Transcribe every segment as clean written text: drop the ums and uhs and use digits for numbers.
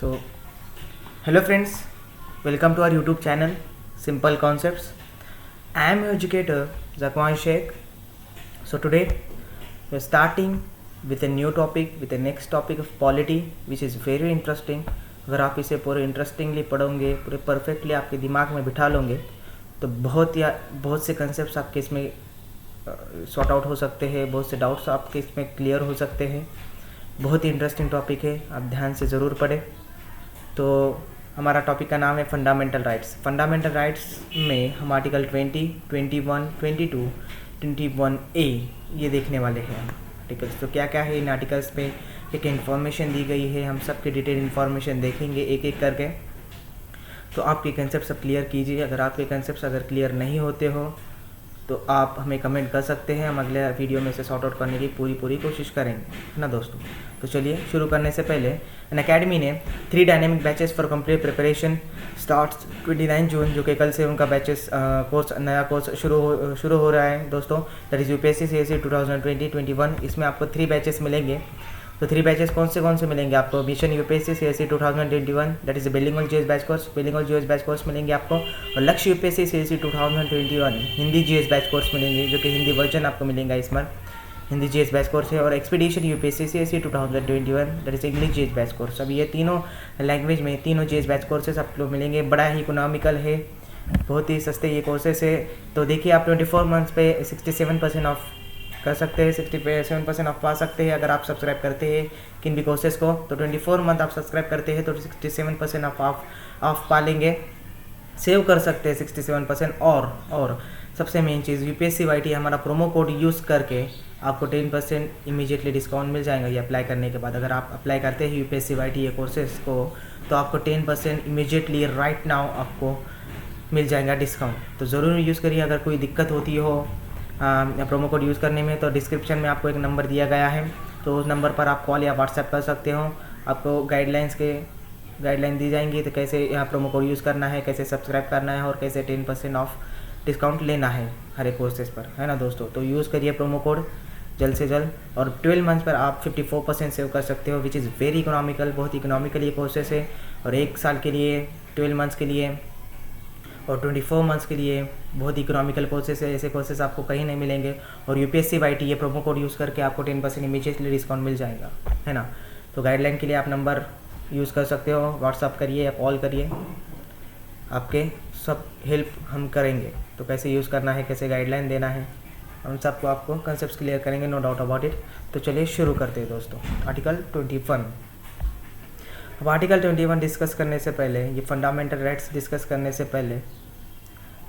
So, hello friends, welcome to our YouTube channel Simple Concepts. I am your educator Zakwan Sheikh. So today we are starting with a new topic, with the next topic of polity, which is very interesting. अगर आप इसे पूरे interestingly पढ़ोगे, पूरे perfectly आपके दिमाग में बिठा लोगे तो बहुत से कंसेप्ट आपके इसमें सॉर्ट आउट हो सकते हैं, बहुत से डाउट्स आपके इसमें क्लियर हो सकते हैं। बहुत ही इंटरेस्टिंग टॉपिक है, आप ध्यान से ज़रूर पढ़ें। तो हमारा टॉपिक का नाम है फंडामेंटल राइट्स। फंडामेंटल राइट्स में हम आर्टिकल 20, 21, 22, 21A ये देखने वाले हैं आर्टिकल्स। तो क्या क्या है इन आर्टिकल्स पे, एक इन्फॉर्मेशन दी गई है, हम सबके डिटेल इन्फॉर्मेशन देखेंगे एक एक करके। तो आपके कंसेप्ट सब क्लियर कीजिए। अगर आपके कंसेप्ट अगर क्लियर नहीं होते हो तो आप हमें कमेंट कर सकते हैं, हम अगले वीडियो में से सॉर्ट आउट करने की पूरी कोशिश करेंगे, है ना दोस्तों। तो चलिए शुरू करने से पहले अन अकेडमी ने 3 dynamic batches for complete preparation starts 29 जून, जो कि कल से उनका बैचेस नया कोर्स शुरू हो रहा है दोस्तों। That is UPSC CSC 2020-21। इसमें आपको 3 बैचेस मिलेंगे। तो 3 बैचेस कौन से मिलेंगे आपको? Mission UPSC CSC 2021, that is bilingual GS batch course मिलेंगे आपको। और Lakshya UPSC CSC 2021 Hindi GS batch course मिलेंगे, जो कि हिंदी वर्जन आपको मिलेगा इसमें, हिंदी जीएस बैच कोर्स है। और expedition UPSC CSC 2021, that is English GS batch course. अब ये तीनों लैंग्वेज में तीनों जीएस बैच कोर्सेज आपको मिलेंगे। बड़ा ही इकोनॉमिकल है, बहुत ही सस्ते ये कोर्सेस है। तो देखिए आप 24 मंथ्स पे 67% ऑफ कर सकते हैं, 67% ऑफ पा सकते हैं अगर आप सब्सक्राइब करते हैं किन भी कोर्सेज को। तो 24 मंथ आप सब्सक्राइब करते हैं तो 67% ऑफ पा लेंगे, सेव कर सकते हैं 67%। और सबसे मेन चीज़ यूपीएससी वाईटी हमारा प्रोमो कोड यूज़ करके आपको 10% इमीडिएटली डिस्काउंट मिल जाएगा ये अप्लाई करने के बाद। अगर आप अप्लाई करते हैं यूपीएससी वाईटी ये कोर्सेज को तो आपको 10% इमीडिएटली राइट नाउ आपको मिल जाएगा डिस्काउंट। तो ज़रूर यूज़ करिए। अगर कोई दिक्कत होती हो प्रोमो कोड यूज़ करने में तो डिस्क्रिप्शन में आपको एक नंबर दिया गया है, तो उस नंबर पर आप कॉल या व्हाट्सएप कर सकते हो। आपको गाइडलाइन दी जाएंगी तो कैसे यहाँ प्रोमो कोड यूज़ करना है, कैसे सब्सक्राइब करना है और कैसे 10% ऑफ डिस्काउंट लेना है हर एक कोर्सेज पर, है ना दोस्तों। तो यूज़ करिए प्रोमो कोड जल्द से जल्द। और 12 मंथ्स पर आप 54% सेव कर सकते हो, विच इज़ वेरी इकोनॉमिकल। बहुत इकोनॉमिकल ये कोर्सेस है। और 1 साल के लिए, 12 मंथ्स के लिए और 24 मंथ्स के लिए बहुत इकोनॉमिकल कोर्सेस है। ऐसे कोर्सेस आपको कहीं नहीं मिलेंगे। और यूपीएससी वाईटी ये प्रोमो कोड यूज़ करके आपको 10% इमीडिएटली डिस्काउंट मिल जाएगा, है ना। तो गाइडलाइन के लिए आप नंबर यूज़ कर सकते हो, व्हाट्सअप करिए या कॉल करिए, आपके सब हेल्प हम करेंगे। तो कैसे यूज़ करना है, कैसे गाइडलाइन देना है, हम सबको आपको कंसेप्ट क्लियर करेंगे, नो डाउट अबाउट इट। तो चलिए शुरू करते हैं दोस्तों। आर्टिकल 21। अब आर्टिकल 21 डिस्कस करने से पहले, ये फंडामेंटल राइट्स डिस्कस करने से पहले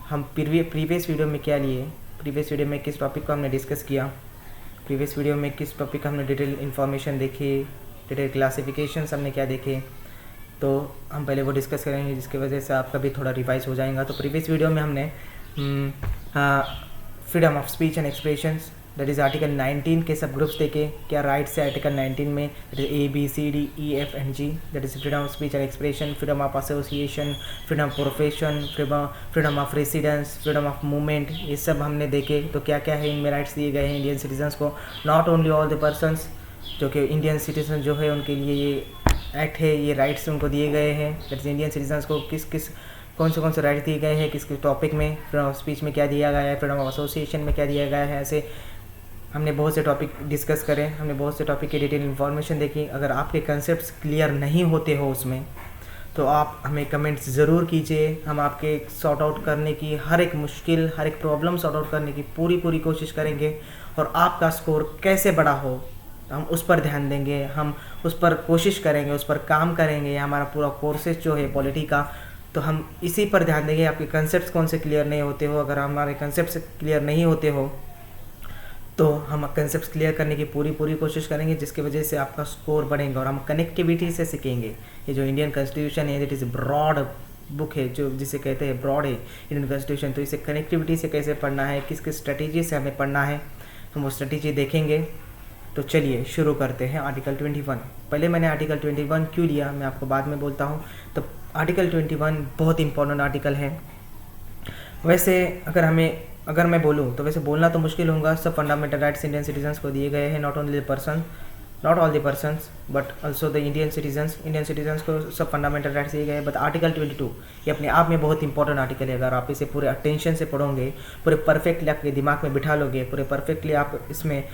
हम प्रीवियस वीडियो में क्या लिए, प्रीवियस वीडियो में किस टॉपिक को हमने डिस्कस किया, प्रीवियस वीडियो में किस टॉपिक का हमने डिटेल इन्फॉर्मेशन देखी, डिटेल क्लासिफिकेशंस हमने क्या देखे, तो हम पहले वो डिस्कस करेंगे, जिसकी वजह से आपका भी थोड़ा रिवाइज हो जाएगा। तो प्रीवियस वीडियो में हमने freedom of speech and expressions, that is article 19 के सब ग्रुप्स देखे, क्या राइट्स है आर्टिकल 19 में, that is ABCDEFG, that is freedom of speech and expression, freedom of association, freedom of profession, freedom of residence, freedom of movement, ये सब हमने देखे। तो क्या क्या है इनमें राइट्स दिए गए हैं इंडियन सिटीजन्स को, not only all the persons, जो कि इंडियन सिटीजन जो है उनके लिए ये एक्ट है, ये राइट्स उनको दिए गए हैं। दैट इज इंडियन सिटीजन्स को कौन से राइट्स दिए गए हैं, किस टॉपिक में, फ्रीडम ऑफ स्पीच में क्या दिया गया है, फ्रीडम ऑफ एसोसिएशन में क्या दिया गया है। ऐसे हमने बहुत से टॉपिक डिस्कस करें, हमने बहुत से टॉपिक की डिटेल इन्फॉर्मेशन देखी। अगर आपके कंसेप्ट्स क्लियर नहीं होते हो उसमें तो आप हमें कमेंट्स ज़रूर कीजिए। हम आपके सॉर्ट आउट करने की हर एक मुश्किल, हर एक प्रॉब्लम सॉर्ट आउट करने की पूरी कोशिश करेंगे। और आपका स्कोर कैसे बड़ा हो हम उस पर ध्यान देंगे, हम उस पर कोशिश करेंगे, उस पर काम करेंगे। हमारा पूरा कोर्सेज जो है पॉलिटी का, तो हम इसी पर ध्यान देंगे। आपके कंसेप्ट्स कौन से क्लियर नहीं होते हो, अगर हमारे कंसेप्ट्स क्लियर नहीं होते हो तो हम कंसेप्ट क्लियर करने की पूरी कोशिश करेंगे, जिसकी वजह से आपका स्कोर बढ़ेगा। और हम कनेक्टिविटी से सीखेंगे। ये जो इंडियन कॉन्स्टिट्यूशन है, दैट इज़ ब्रॉड बुक है, जो जिसे कहते हैं ब्रॉड है इंडियन कॉन्स्टिट्यूशन। तो इसे कनेक्टिविटी से कैसे पढ़ना है, किस स्ट्रेटेजी से हमें पढ़ना है, हम वो स्ट्रेटेजी देखेंगे। तो चलिए शुरू करते हैं आर्टिकल 21। पहले मैंने आर्टिकल 21 क्यों लिया मैं आपको बाद में बोलता हूँ। तो आर्टिकल 21 बहुत इंपॉर्टेंट आर्टिकल है। वैसे अगर मैं बोलूँ तो वैसे बोलना तो मुश्किल होगा। सब फंडामेंटल राइट्स इंडियन सिटीजन्स को दिए गए हैं, not only the person, not all the persons but also the Indian citizens को सब फंडामेंटल राइट्स दिए गए। बट आर्टिकल 22 ये अपने आप में बहुत इंपॉर्टेंट आर्टिकल है। अगर आप इसे पूरे अटेंशन से पढ़ोगे, पूरे परफेक्टली आपके दिमाग में बिठा लोगे, पूरे परफेक्टली आप इसमें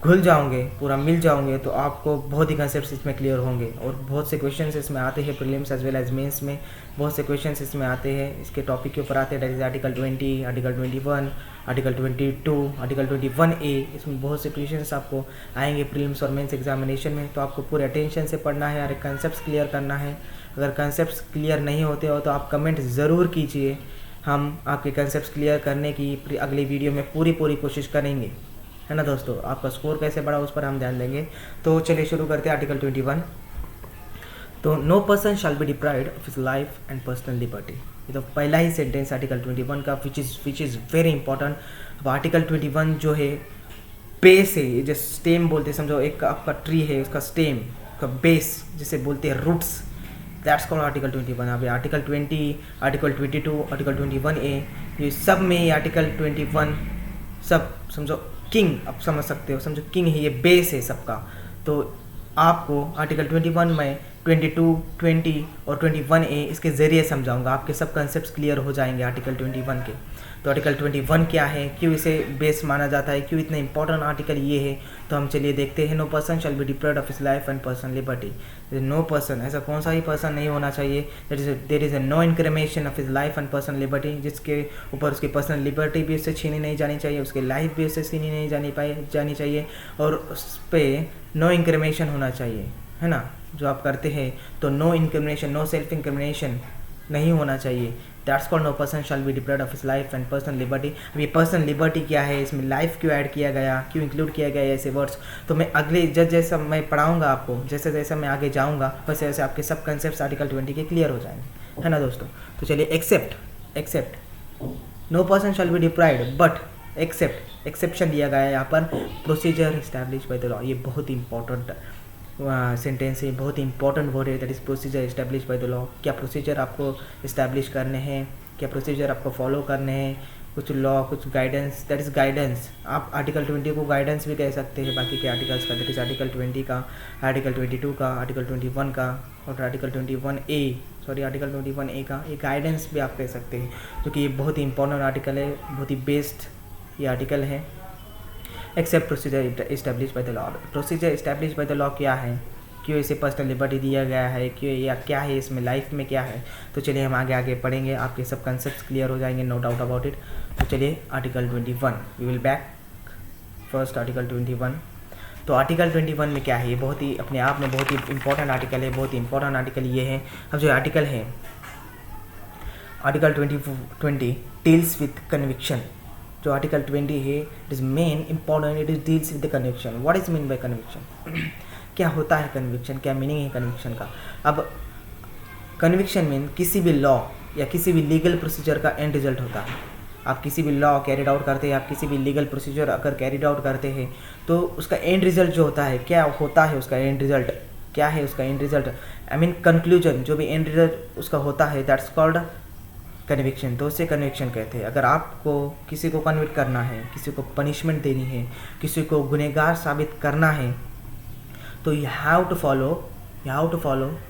घुल जाओगे, पूरा मिल जाओगे, तो आपको बहुत ही कंसेप्ट इसमें क्लियर होंगे। और बहुत से क्वेश्चंस इसमें आते हैं prelims as well as mains में, बहुत से क्वेश्चंस इसमें आते हैं इसके टॉपिक के ऊपर आते हैं। That is article 20, article 21, article 22, article 21A। इसमें बहुत से क्वेश्चंस आपको आएंगे प्रीलिम्स और मेंस एग्जामिनेशन में। तो आपको पूरे अटेंशन से पढ़ना है और कंसेप्ट क्लियर करना है। अगर कंसेप्ट क्लियर नहीं होते हो तो आप कमेंट ज़रूर कीजिए, हम आपके कंसेप्ट क्लियर करने की अगली वीडियो में पूरी कोशिश करेंगे, है ना दोस्तों। आपका स्कोर कैसे बढ़ा उस पर हम ध्यान देंगे। तो चलिए शुरू करते हैं आर्टिकल 21। तो no person shall be deprived of his life and personal liberty. ये तो पहला ही सेंटेंस आर्टिकल 21 का विच इज़ वेरी इंपॉर्टेंट। अब आर्टिकल 21 जो है बेस है, जो स्टेम बोलते हैं, समझो एक आपका ट्री है, उसका स्टेम का बेस जिसे बोलते हैं रूट्स, दैट्स कॉल्ड आर्टिकल 21। अब आर्टिकल 20, आर्टिकल 22, आर्टिकल 21A, ये सब में ये आर्टिकल 21 सब समझो किंग, आप समझ सकते हो, समझो किंग है, ये बेस है सबका। तो आपको आर्टिकल 21 में 22, 20 और 21A इसके ज़रिए समझाऊंगा, आपके सब कंसेप्ट क्लियर हो जाएंगे आर्टिकल 21 के। तो आर्टिकल 21 क्या है, क्यों इसे बेस माना जाता है, क्यों इतना इंपॉर्टेंट आर्टिकल ये है, तो हम चलिए देखते हैं। No person shall be deprived of his life and personal liberty. No person, ऐसा कौन सा ही पर्सन नहीं होना चाहिए, there is no incrimination of his life and personal liberty, जिसके ऊपर उसकी पर्सनल लिबर्टी भी उससे छीनी नहीं जानी चाहिए, उसकी लाइफ भी उससे छीनी नहीं जानी चाहिए, और उस पर नो इंक्रिमेशन होना चाहिए, है ना। जो आप करते हैं तो no incrimination, no self incrimination नहीं होना चाहिए। That's called no person shall be deprived of his life and personal liberty. अब ये पर्सनल लिबर्टी क्या है, इसमें लाइफ क्यों ऐड किया गया, क्यों इंक्लूड किया गया ऐसे वर्ड्स, तो मैं अगले जैसा मैं पढ़ाऊंगा आपको, जैसे जैसे मैं आगे जाऊँगा वैसे वैसे आपके सब कंसेप्ट आर्टिकल 20 के क्लियर हो जाएंगे, है ना दोस्तों। तो चलिए except no person shall be deprived but exception दिया गया है यहाँ पर, procedure establish by the law. ये बहुत इंपॉर्टेंट सेंटेंस है, बहुत इंपॉर्टेंट वर्ड है, that is procedure establish by the law. क्या प्रोसीजर आपको इस्टेब्लिश करने हैं, क्या प्रोसीजर आपको फॉलो करने हैं, कुछ लॉ, कुछ गाइडेंस, दैट इज गाइडेंस। आप आर्टिकल 20 को गाइडेंस भी कह सकते हैं बाकी के आर्टिकल्स का, दैट इज आर्टिकल 20 का, आर्टिकल 22 का, आर्टिकल 21 का और आर्टिकल 21A का ये गाइडेंस भी आप कह सकते हैं, क्योंकि ये बहुत ही इंपॉर्टेंट आर्टिकल है, बहुत ही बेस्ड ये आर्टिकल है। Except procedure establish by the law. Procedure establish by the law क्या है, क्यों इसे पर्सनल लिबर्टी दिया गया है, क्यों या क्या है इसमें, लाइफ में क्या है, तो चलिए हम आगे पढ़ेंगे, आपके सब कंसेप्ट क्लियर हो जाएंगे, नो डाउट अबाउट इट। तो चलिए article 21, we will back first article 21। तो आर्टिकल 21 में क्या है, ये बहुत ही अपने आप में बहुत ही इंपॉर्टेंट आर्टिकल है, बहुत ही इंपॉर्टेंट आर्टिकल ये है। अब जो आर्टिकल है आर्टिकल 20 डील्स विथ कन्विक्शन। जो आर्टिकल 20 है it is main important, it is deals with the conviction. What is mean by conviction, क्या होता है कन्विक्शन, क्या मीनिंग है कन्विक्शन का। अब कन्विक्शन मीन किसी भी लॉ या किसी भी लीगल प्रोसीजर का एंड रिजल्ट होता है। आप किसी भी लॉ कैरिड आउट करते हैं, आप किसी भी लीगल प्रोसीजर अगर कैरिड आउट करते हैं तो उसका एंड रिजल्ट जो होता है, क्या होता है उसका एंड रिजल्ट, क्या है उसका and result, I mean conclusion, जो भी एंड रिजल्ट उसका होता है, दैट्स कॉल्ड कन्विक्शन। तो उससे कन्विक्शन कहते हैं। अगर आपको किसी को कन्विक्ट करना है, किसी को पनिशमेंट देनी है, किसी को गुनहगार साबित करना है, तो यू हैव टू फॉलो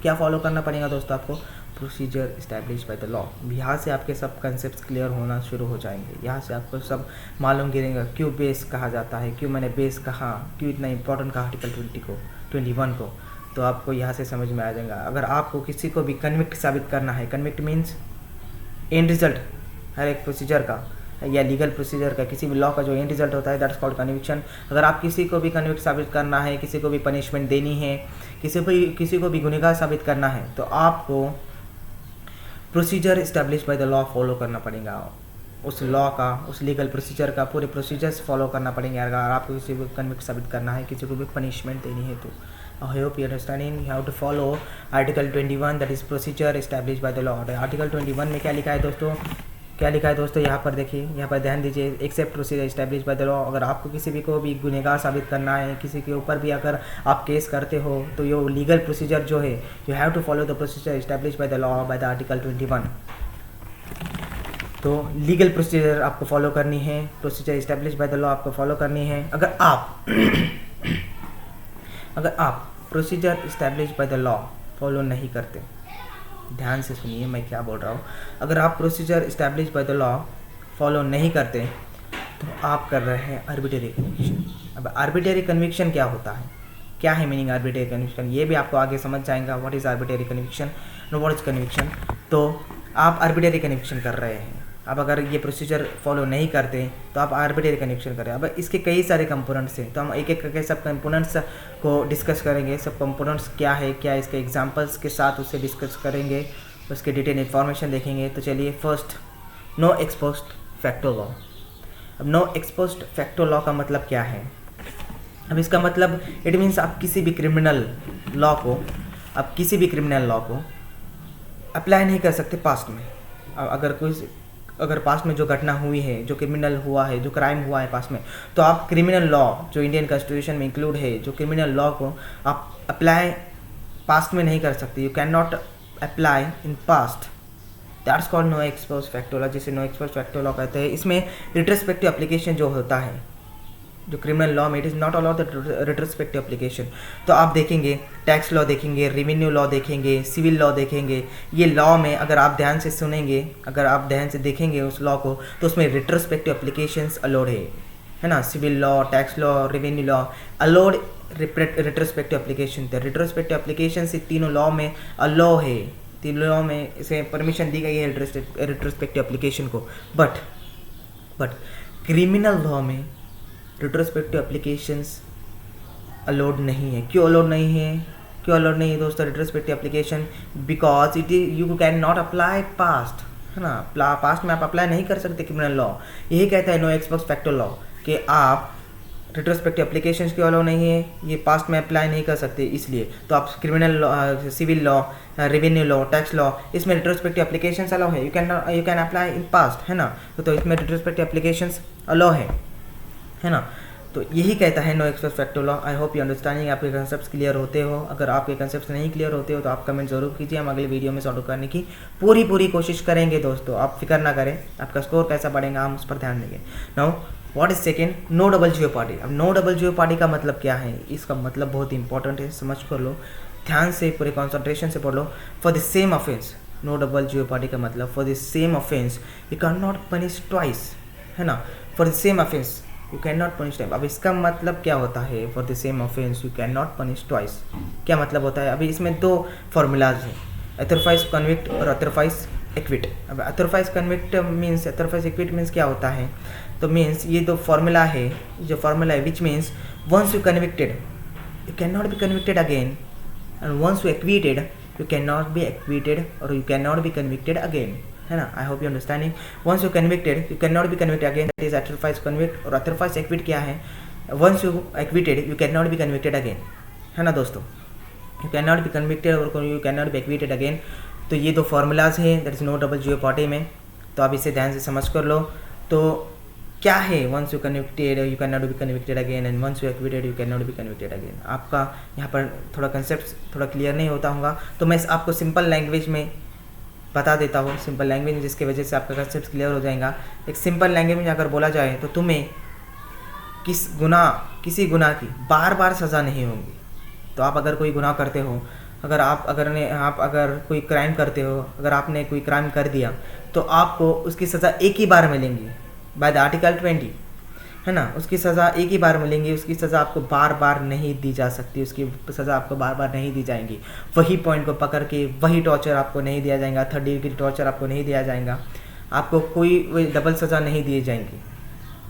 क्या फॉलो करना पड़ेगा दोस्तों आपको, procedure establish by the law. यहाँ से आपके सब कंसेप्ट क्लियर होना शुरू हो जाएंगे, यहाँ से आपको सब मालूम गिरेगा क्यों बेस कहा जाता है, क्यों मैंने बेस कहा, क्यों इतना इंपॉर्टेंट कहा आर्टिकल 21 को, तो आपको यहाँ से समझ में आ जाएगा। अगर आपको किसी को भी कन्विक्ट साबित करना है, कन्विक्ट मीन्स एंड रिजल्ट हर एक प्रोसीजर का या लीगल प्रोसीजर का, किसी भी लॉ का जो एंड रिजल्ट होता है, दैट्स कॉल्ड कन्विक्शन। अगर आप किसी को भी कन्विक्ट साबित करना है, किसी को भी पनिशमेंट देनी है, किसी को भी गुनहगार साबित करना है, तो आपको procedure establish by the law follow करना पड़ेगा। उस लॉ का, उस लीगल प्रोसीजर का पूरे प्रोसीजर्स फॉलो करना पड़ेंगे अगर आपको किसी को कन्विक्ट साबित करना है, किसी को भी पनिशमेंट देनी है। तो I hope you understanding, you have to follow article 21 that is procedure established by the law। Article 21 में क्या लिखा है दोस्तों, यहाँ पर देखिए, यहाँ पर ध्यान दीजिए, except procedure establish by the law. अगर आपको किसी भी को भी गुनहगार साबित करना है, किसी के ऊपर भी अगर आप केस करते हो, तो ये लीगल प्रोसीजर जो है, you have to follow the procedure establish by the law by the article 21। तो लीगल प्रोसीजर आपको फॉलो करनी है, procedure establish by the law आपको फॉलो करनी है। अगर आप procedure establish by the law follow नहीं करते, ध्यान से सुनिए मैं क्या बोल रहा हूँ, अगर आप procedure establish by the law follow नहीं करते तो आप कर रहे हैं आर्बिट्रेरी कन्विक्शन। अब आर्बिट्रेरी कन्विक्शन क्या होता है, क्या है मीनिंग आर्बिट्रेरी कन्विक्शन, ये भी आपको आगे समझ जाएगा। What is arbitrary conviction, what is conviction. तो आप आर्बिट्रेरी कन्विक्शन कर रहे हैं। अब अगर ये प्रोसीजर फॉलो नहीं करते तो आप आर्बिट्रेरी कन्विक्शन कर रहे हैं। अब इसके कई सारे कंपोनेंट्स हैं, तो हम एक एक करके सब कंपोनेंट्स को डिस्कस करेंगे। सब कंपोनेंट्स क्या है, क्या इसके एग्जांपल्स के साथ उससे डिस्कस करेंगे, उसके डिटेल इन्फॉर्मेशन देखेंगे। तो चलिए, first, no x post facto law. अब नो एक्स पोस्ट फैक्टो लॉ का मतलब क्या है? अब इसका मतलब इट मीन्स आप किसी भी क्रिमिनल लॉ को अप्लाई नहीं कर सकते पास्ट में। अगर पास्ट में जो घटना हुई है, जो क्रिमिनल हुआ है, जो क्राइम हुआ है पास्ट में, तो आप क्रिमिनल लॉ जो इंडियन कॉन्स्टिट्यूशन में इंक्लूड है, जो क्रिमिनल लॉ को आप अप्लाई पास्ट में नहीं कर सकते। You can not apply in past, that's called no x post facto law, जिसे no x post facto law कहते हैं। इसमें रिट्रोस्पेक्टिव एप्लीकेशन जो होता है, जो क्रिमिनल लॉ में, it is not allowed the retrospective application. तो आप देखेंगे टैक्स लॉ देखेंगे, रेवेन्यू लॉ देखेंगे, सिविल लॉ देखेंगे। ये लॉ में अगर आप ध्यान से सुनेंगे, अगर आप ध्यान से देखेंगे उस लॉ को, तो उसमें रिट्रोस्पेक्टिव एप्लीकेशंस अलाउड है ना। Civil law, tax law, revenue law allowed retrospective application. तो रिट्रोस्पेक्टिव एप्लीकेशन से तीनों लॉ में अलाउ है, तीनों लॉ में इसे परमिशन दी गई है रिट्रोस्पेक्टिव एप्लीकेशन को। बट क्रिमिनल लॉ में रिट्रोस्पेक्टिव एप्लीकेशंस अलाउड नहीं है। क्यों अलाउड नहीं है दोस्तों retrospective application? Because you can not apply past, है ना। पास्ट में आप अप्लाई नहीं कर सकते क्रिमिनल लॉ। यही कहता है no x post facto law कि आप रिट्रोस्पेक्टिव एप्लीकेशंस क्यों अलाउ नहीं है, ये पास्ट में अप्लाई नहीं कर सकते इसलिए। तो आप criminal law, civil law, revenue law, tax law, इसमें रिट्रोस्पेक्टिव एप्लीकेशंस अलाउ है। You can apply in past, है ना। तो इसमें रिट्रोस्पेक्टिव एप्लीकेशंस अलाउ है ना। तो यही कहता है no x post facto law. I hope you understanding, आपके कंसेप्ट क्लियर होते हो। अगर आपके कंसेप्ट नहीं क्लियर होते हो तो आप कमेंट जरूर कीजिए, हम अगले वीडियो में सॉल्व करने की पूरी कोशिश करेंगे दोस्तों। आप फिक्र ना करें, आपका स्कोर कैसा बढ़ेगा हम उस पर ध्यान देंगे। Now what is second, no double jeopardy. अब नो डबल जियोपार्डी का मतलब क्या है? इसका मतलब बहुत इंपॉर्टेंट है, समझ कर लो, ध्यान से पूरे कॉन्सेंट्रेशन से पढ़ लो। For the same offence, no double jeopardy का मतलब for the same offence you can not punish twice, है ना। For the same offence you can not punish twice. अब इसका मतलब क्या होता है? For the same offence you can not punish twice क्या मतलब होता है? अभी इसमें दो फार्मूलाज हैं, अथॉराइज कन्विक्ट और अथॉराइज एक्विट। अब authorise convict means, authorise acquit means क्या होता है? तो मीन्स ये दो फार्मूला है, जो फार्मूला है which means once you convicted you can not be convicted again, and once you acquitted you can not be acquitted और you can not be convicted again, है ना। I hope you understanding. Once you convicted you can not be convicted again, that is authorise convict. और authorise acquit क्या है? Once you acquitted you can not be convicted again, है ना दोस्तों। You can not be convicted और you can not be acquitted again. तो ये दो फार्मूलाज हैं, that is no double jeopardy में। तो आप इसे ध्यान से समझ कर लो। तो क्या है? Once you convicted you can not be convicted again, and once you acquitted you can not be convicted again. आपका यहाँ पर थोड़ा कंसेप्ट थोड़ा क्लियर नहीं होता होगा, तो मैं आपको सिंपल लैंग्वेज में बता देता हूँ, सिंपल लैंग्वेज, जिसकी वजह से आपका कंसेप्ट क्लियर हो जाएगा। एक सिंपल लैंग्वेज में अगर बोला जाए तो तुम्हें किसी गुनाह की बार बार सज़ा नहीं होगी। तो आप अगर कोई गुनाह करते हो, आप अगर कोई क्राइम करते हो, अगर आपने कोई क्राइम कर दिया तो आपको उसकी सज़ा एक ही बार मिलेंगी बाय द आर्टिकल 20, है ना। उसकी सज़ा एक ही बार मिलेंगी, उसकी सज़ा आपको बार बार नहीं दी जा सकती, उसकी सज़ा आपको बार बार नहीं दी जाएंगी। वही पॉइंट को पकड़ के वही टॉर्चर आपको नहीं दिया जाएगा, 3rd डिग्री टॉर्चर आपको नहीं दिया जाएगा, आपको कोई डबल सज़ा नहीं दी जाएंगी,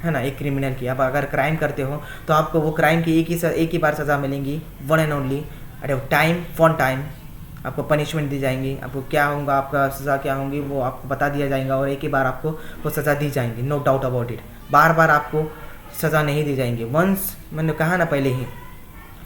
है ना। एक क्रिमिनल की आप अगर क्राइम करते हो तो आपको वो क्राइम की एक ही बार सज़ा मिलेंगी, one and only at a time, one time. आपको पनिशमेंट दी जाएंगी, आपको क्या होगा, आपका सज़ा क्या होंगी वो आपको बता दिया जाएगा, और एक ही बार आपको वो सज़ा दी जाएंगी, नो डाउट अबाउट इट। बार बार आपको सज़ा नहीं दी जाएंगी। वंस, मैंने कहा ना पहले ही,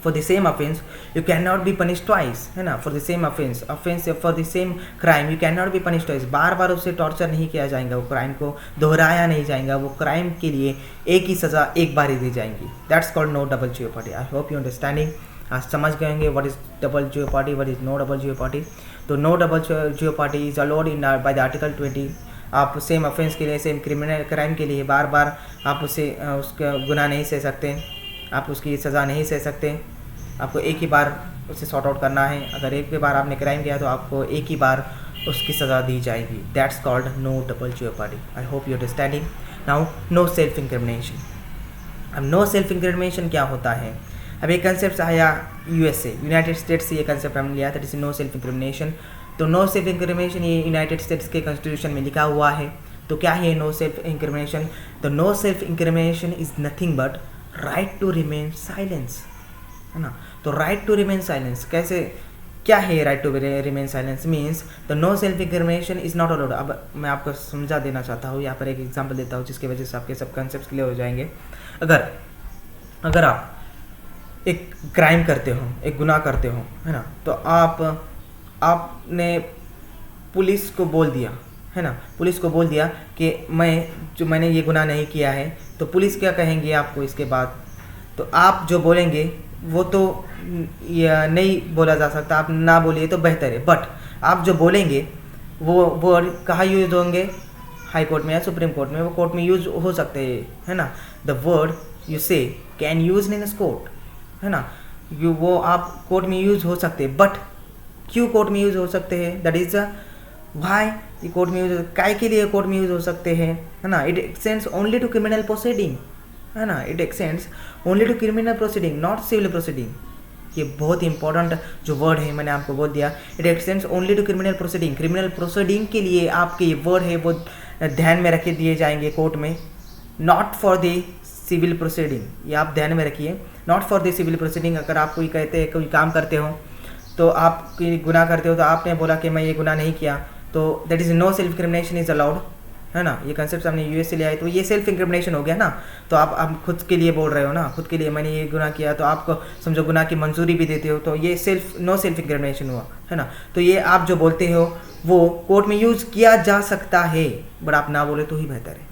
for the same offence you can not be punish twice, है ना। For the same offence for the same crime you can not be punish twice. बार बार उससे टॉर्चर नहीं किया जाएगा, वो क्राइम को दोहराया नहीं जाएगा, वो क्राइम के लिए एक ही सज़ा एक बार ही दी जाएंगी। That's called no double jeopardy. I hope you understanding. आज समझ गए होंगे what is double jeopardy, what is no double jeopardy. तो no double jeopardy is allowed in by the article 20। आप सेम ऑफेंस के लिए, सेम क्रिमिनल क्राइम के लिए बार बार आप उसका गुनाह नहीं सह सकते, आप उसकी सज़ा नहीं सह सकते, आपको एक ही बार उसे सॉर्ट आउट करना है। अगर एक भी बार आपने क्राइम किया तो आपको एक ही बार उसकी सज़ा दी जाएगी। That's called no double jeopardy. I hope you understanding. Now no self incrimination. अब नो सेल्फ इंक्रिमिनेशन क्या होता है? अब एक कंसेप्ट आया यूएसए, यूनाइटेड स्टेट्स से ये कंसेप्ट हमने लिया, that is no self incrimination. तो नो सेल्फ इंक्रिमिनेशन ये यूनाइटेड स्टेट्स के कॉन्स्टिट्यूशन में लिखा हुआ है। तो क्या है नो सेल्फ इंक्रिमिनेशन? तो no self incrimination is nothing but right to remain silence, है ना। तो राइट टू रिमेन साइलेंस कैसे, क्या है right to remain silence? Means the no self incrimination is not allowed. अब मैं आपको समझा देना चाहता हूँ, यहाँ पर एक एग्जांपल देता हूँ जिसकी वजह से आपके सब कंसेप्ट क्लियर हो जाएंगे। अगर आप एक क्राइम करते हो, एक गुनाह करते हो, है ना, तो आपने पुलिस को बोल दिया, है ना, पुलिस को बोल दिया कि मैंने ये गुनाह नहीं किया है। तो पुलिस क्या कहेंगे आपको इसके बाद? तो आप जो बोलेंगे वो तो नहीं बोला जा सकता, आप ना बोलिए तो बेहतर है। बट आप जो बोलेंगे वो वर्ड कहाँ यूज होंगे? हाई कोर्ट में या सुप्रीम कोर्ट में, वो कोर्ट में यूज हो सकते हैं, है ना। द वर्ड यू से कैन यूज इन कोर्ट, है ना, वो आप कोर्ट में यूज हो सकते हैं। बट क्यों कोर्ट में यूज हो सकते हैं? दैट इज व्हाई ये कोर्ट में यूज, काय के लिए कोर्ट में यूज हो सकते हैं, है ना। It extends only to criminal proceeding, है ना, it extends only to criminal proceeding not civil proceeding. ये बहुत इंपॉर्टेंट जो वर्ड है मैंने आपको बोल दिया, it extends only to criminal proceeding. Criminal proceeding के लिए आपके ये वर्ड है वो ध्यान में रखे दिए जाएंगे कोर्ट में, not for the civil proceeding. ये आप ध्यान में रखिए, not for the civil proceeding. अगर आप कोई कहते हैं कोई काम करते हो, तो आप कोई गुनाह करते हो, तो आपने बोला कि मैं ये गुनाह नहीं किया, तो that is no self incrimination is allowed, है ना। ये कंसेप्ट हमने यूएस से लिया है, तो ये सेल्फ इंक्रिमिनेशन हो गया ना। तो आप खुद के लिए बोल रहे हो ना, खुद के लिए मैंने ये गुनाह किया, तो आपको समझो गुनाह की मंजूरी भी देते हो, तो ये नो सेल्फ इंक्रिमिनेशन हुआ, है ना। तो ये आप जो बोलते हो वो कोर्ट में यूज किया जा सकता है, बट आप ना बोले तो ही बेहतर है।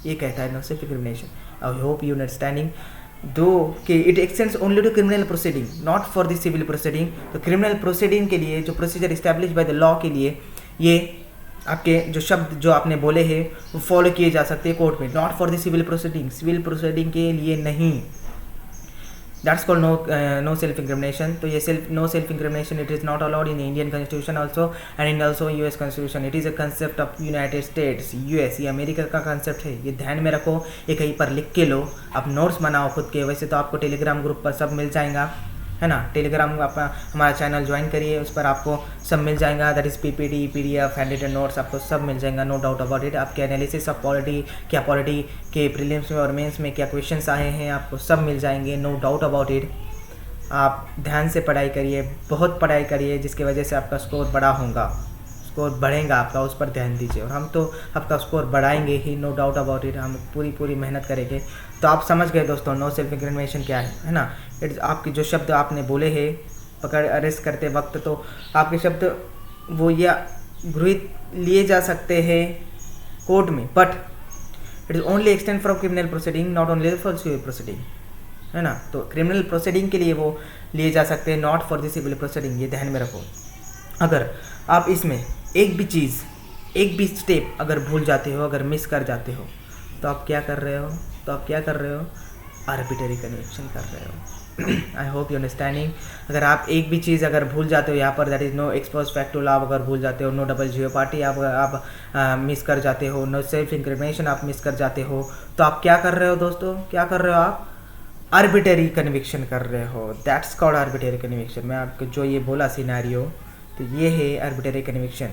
ये कहता है no self incrimination. I hope you understanding दो कि it extends only to criminal proceeding not for the civil proceeding. तो क्रिमिनल प्रोसीडिंग के लिए जो procedure establish by the law के लिए ये आपके जो शब्द जो आपने बोले हैं वो फॉलो किए जा सकते हैं कोर्ट में, not for the civil proceeding, civil proceeding के लिए नहीं। That's called no self incrimination. तो ये no self incrimination it is not allowed in Indian constitution also and in also US constitution. It is a concept of United States, US, ये America का concept है। ये ध्यान में रखो, ये कहीं पर लिख के लो, आप नोट्स बनाओ खुद के। वैसे तो आपको टेलीग्राम ग्रुप पर सब मिल जाएगा, है ना। टेलीग्राम आप हमारा चैनल ज्वाइन करिए, उस पर आपको सब मिल जाएगा। That is PPT, PDF, handwritten notes, आपको सब मिल जाएगा, नो डाउट अबाउट इट। आपके एनालिसिस ऑफ पॉलिटी, क्या पॉलिटी के प्रीलिम्स में और मेंस में क्या क्वेश्चंस आए हैं, आपको सब मिल जाएंगे, नो डाउट अबाउट इट। आप ध्यान से पढ़ाई करिए, बहुत पढ़ाई करिए, जिसकी वजह से आपका स्कोर बड़ा होगा, स्कोर बढ़ेगा आपका, उस पर ध्यान दीजिए। और हम तो आपका स्कोर बढ़ाएंगे ही, नो डाउट अबाउट इट। हम पूरी मेहनत करेंगे। तो आप समझ गए दोस्तों नो सेल्फ इंक्रिमिनेशन क्या है ना। इट्स आपके जो शब्द आपने बोले हैं पकड़ अरेस्ट करते वक्त, तो आपके शब्द वो या गृहित लिए जा सकते हैं कोर्ट में, but it is only extend for criminal proceeding, not only for civil proceeding, है ना। तो क्रिमिनल प्रोसीडिंग के लिए वो लिए जा सकते हैं, not for the civil proceeding. ये ध्यान में रखो। अगर आप इसमें एक भी चीज़, एक भी स्टेप अगर भूल जाते हो, अगर मिस कर जाते हो, तो आप क्या कर रहे हो? आर्बिट्रेरी कन्विक्शन कर रहे हो। आई होप यू अंडरस्टैंडिंग। अगर आप एक भी चीज़ अगर भूल जाते हो यहाँ पर, that is no ex post facto law अगर भूल जाते हो, नो डबल जेओपार्डी आप मिस कर जाते हो, नो सेल्फ इंक्रिमिनेशन आप मिस कर जाते हो, तो आप क्या कर रहे हो दोस्तों? क्या कर रहे हो आप? आर्बिट्रेरी कन्विक्शन कर रहे हो। That's called arbitrary conviction. मैं आपको जो ये बोला सिनेरियो, तो ये है आर्बिट्रेरी कन्विक्शन।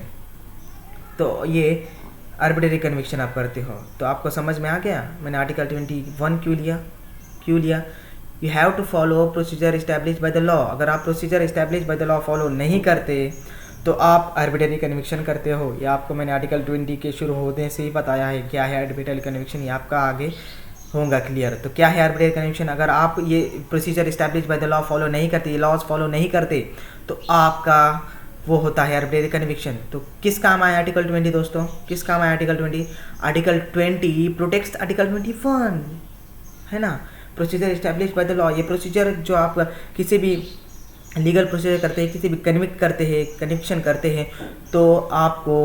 तो ये आर्बिट्रेरी कन्विक्शन आप करते हो, तो आपको समझ में आ गया मैंने आर्टिकल 21 क्यों लिया। You have to follow procedure establish by the law. अगर आप procedure establish by the law follow नहीं करते तो आप आर्बिट्रेरी कन्विक्शन करते हो। ये आपको मैंने आर्टिकल 20 के शुरू होने से ही बताया है क्या है आर्बिट्रेरी कन्विक्शन, ये आपका आगे होगा क्लियर। तो क्या है आर्बिट्रेरी कन्विक्शन? अगर आप ये procedure establish by the law follow नहीं करते, ये लॉज फॉलो नहीं करते, तो आपका वो होता है आर्बिट्रेरी कन्विक्शन। तो किस काम आया आर्टिकल 20 दोस्तों? किस काम आया आर्टिकल 20? आर्टिकल 20 प्रोटेक्ट्स आर्टिकल 21, है ना। Procedure establish by the law, ये प्रोसीजर जो आप किसी भी लीगल प्रोसीजर करते हैं, किसी भी कन्विक्ट करते हैं, कन्विक्शन करते हैं, तो आपको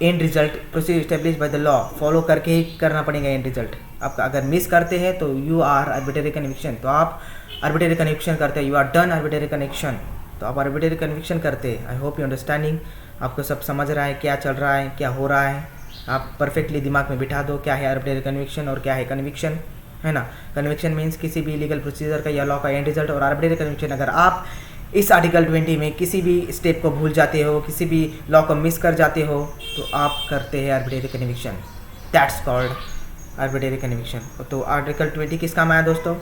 and result procedure establish by the law follow करके ही करना पड़ेगा एंड रिजल्ट। आप अगर मिस करते हैं तो यू आर आर्बिट्रेरी कन्विक्शन। तो आप आर्बिट्रेरी कन्विक्शन करते हैं, you are done arbitrary conviction, तो आप आर्बिट्रेरी कन्विक्शन करते हैं। आई होप यू अंडरस्टैंडिंग, आपको सब समझ रहा है क्या चल रहा है, क्या हो रहा है, आप परफेक्टली दिमाग में बिठा दो क्या है आर्बिट्रेरी कन्विक्शन और क्या है कन्विक्शन, है ना। कन्विक्शन मीन्स किसी भी लीगल प्रोसीजर का या लॉ का एंड रिजल्ट, और आर्बिट्रेरी कन्विक्शन अगर आप इस आर्टिकल 20 में किसी भी स्टेप को भूल जाते हो, किसी भी लॉ को मिस कर जाते हो, तो आप करते हैं arbitrary conviction, that's called arbitrary conviction. तो आर्टिकल 20 किस काम आया दोस्तों?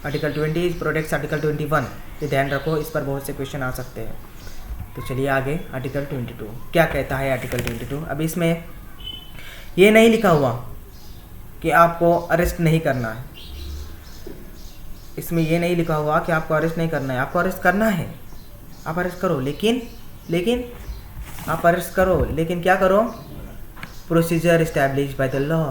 आर्टिकल 20 प्रोटेक्ट्स आर्टिकल 21, ये ध्यान रखो, इस पर बहुत से क्वेश्चन आ सकते हैं। तो चलिए आगे, आर्टिकल 22 क्या कहता है? आर्टिकल 22 अब इसमें ये नहीं लिखा हुआ कि आपको अरेस्ट नहीं करना है, इसमें ये नहीं लिखा हुआ कि आपको अरेस्ट नहीं करना है, आपको अरेस्ट करना है, आप अरेस्ट करो, लेकिन आप अरेस्ट करो, लेकिन क्या करो? Procedure establish by the law.